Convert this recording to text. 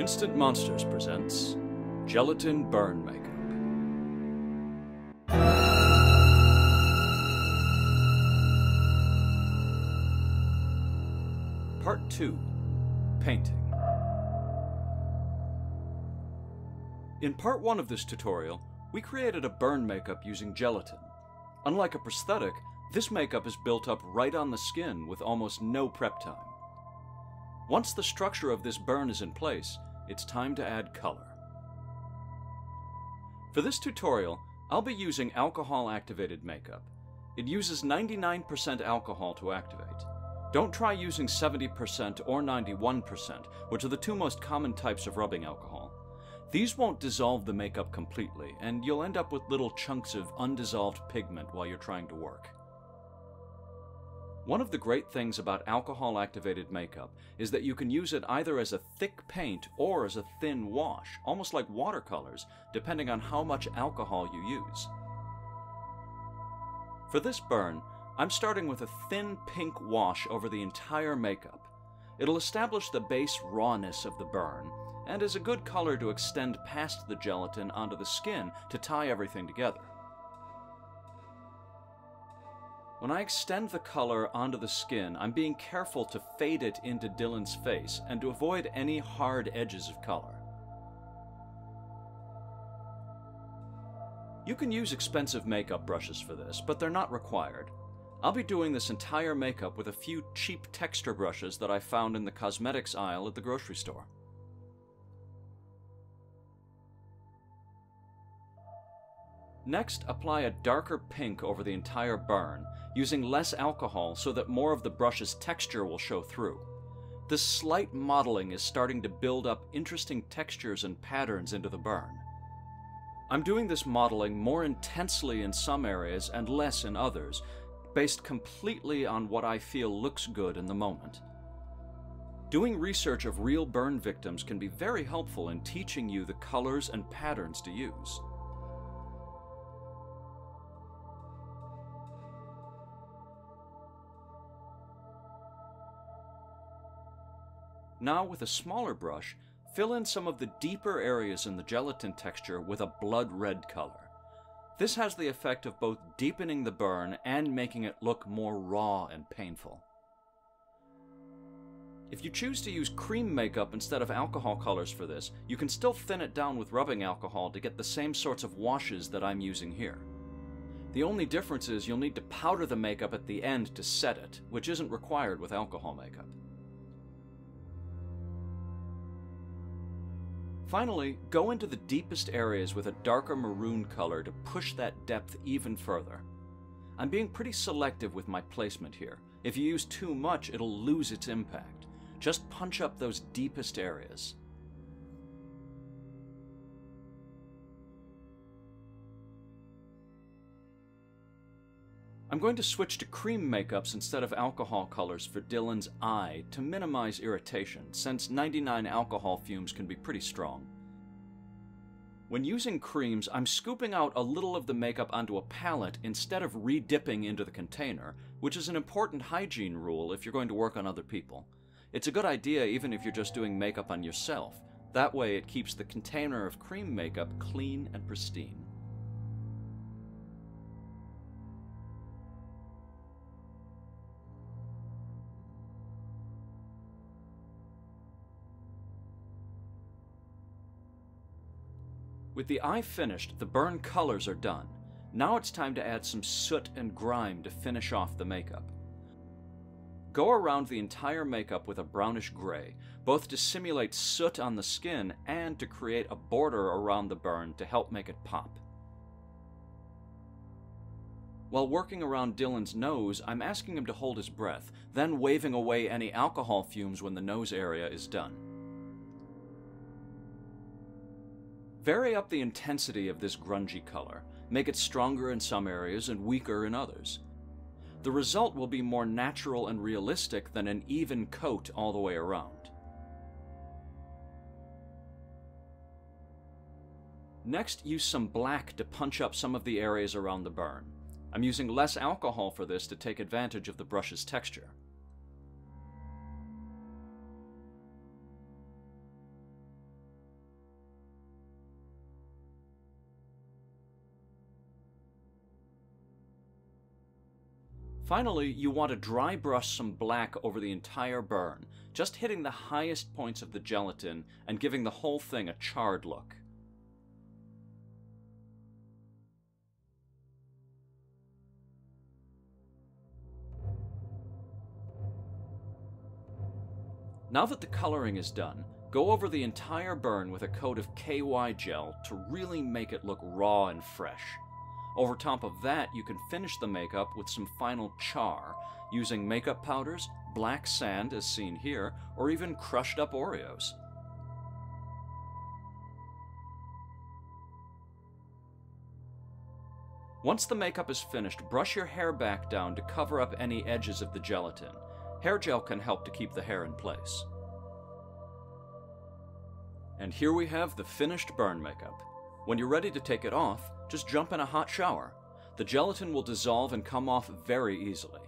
Instant Monsters presents Gelatin Burn Makeup. Part 2. Painting. In part 1 of this tutorial, we created a burn makeup using gelatin. Unlike a prosthetic, this makeup is built up right on the skin with almost no prep time. Once the structure of this burn is in place, it's time to add color. For this tutorial, I'll be using alcohol-activated makeup. It uses 99% alcohol to activate. Don't try using 70% or 91%, which are the two most common types of rubbing alcohol. These won't dissolve the makeup completely, and you'll end up with little chunks of undissolved pigment while you're trying to work. One of the great things about alcohol-activated makeup is that you can use it either as a thick paint or as a thin wash, almost like watercolors, depending on how much alcohol you use. For this burn, I'm starting with a thin pink wash over the entire makeup. It'll establish the base rawness of the burn, and is a good color to extend past the gelatin onto the skin to tie everything together. When I extend the color onto the skin, I'm being careful to fade it into Dylan's face and to avoid any hard edges of color. You can use expensive makeup brushes for this, but they're not required. I'll be doing this entire makeup with a few cheap texture brushes that I found in the cosmetics aisle at the grocery store. Next, apply a darker pink over the entire burn, using less alcohol so that more of the brush's texture will show through. This slight modeling is starting to build up interesting textures and patterns into the burn. I'm doing this modeling more intensely in some areas and less in others, based completely on what I feel looks good in the moment. Doing research of real burn victims can be very helpful in teaching you the colors and patterns to use. Now, with a smaller brush, fill in some of the deeper areas in the gelatin texture with a blood red color. This has the effect of both deepening the burn and making it look more raw and painful. If you choose to use cream makeup instead of alcohol colors for this, you can still thin it down with rubbing alcohol to get the same sorts of washes that I'm using here. The only difference is you'll need to powder the makeup at the end to set it, which isn't required with alcohol makeup. Finally, go into the deepest areas with a darker maroon color to push that depth even further. I'm being pretty selective with my placement here. If you use too much, it'll lose its impact. Just punch up those deepest areas. I'm going to switch to cream makeups instead of alcohol colors for Dylan's eye to minimize irritation, since 99 alcohol fumes can be pretty strong. When using creams, I'm scooping out a little of the makeup onto a palette instead of re-dipping into the container, which is an important hygiene rule if you're going to work on other people. It's a good idea even if you're just doing makeup on yourself. That way it keeps the container of cream makeup clean and pristine. With the eye finished, the burn colors are done. Now it's time to add some soot and grime to finish off the makeup. Go around the entire makeup with a brownish gray, both to simulate soot on the skin and to create a border around the burn to help make it pop. While working around Dylan's nose, I'm asking him to hold his breath, then waving away any alcohol fumes when the nose area is done. Vary up the intensity of this grungy color, make it stronger in some areas and weaker in others. The result will be more natural and realistic than an even coat all the way around. Next, use some black to punch up some of the areas around the burn. I'm using less alcohol for this to take advantage of the brush's texture. Finally, you want to dry brush some black over the entire burn, just hitting the highest points of the gelatin and giving the whole thing a charred look. Now that the coloring is done, go over the entire burn with a coat of KY gel to really make it look raw and fresh. Over top of that, you can finish the makeup with some final char, using makeup powders, black sand as seen here, or even crushed up Oreos. Once the makeup is finished, brush your hair back down to cover up any edges of the gelatin. Hair gel can help to keep the hair in place. And here we have the finished burn makeup. When you're ready to take it off, just jump in a hot shower. The gelatin will dissolve and come off very easily.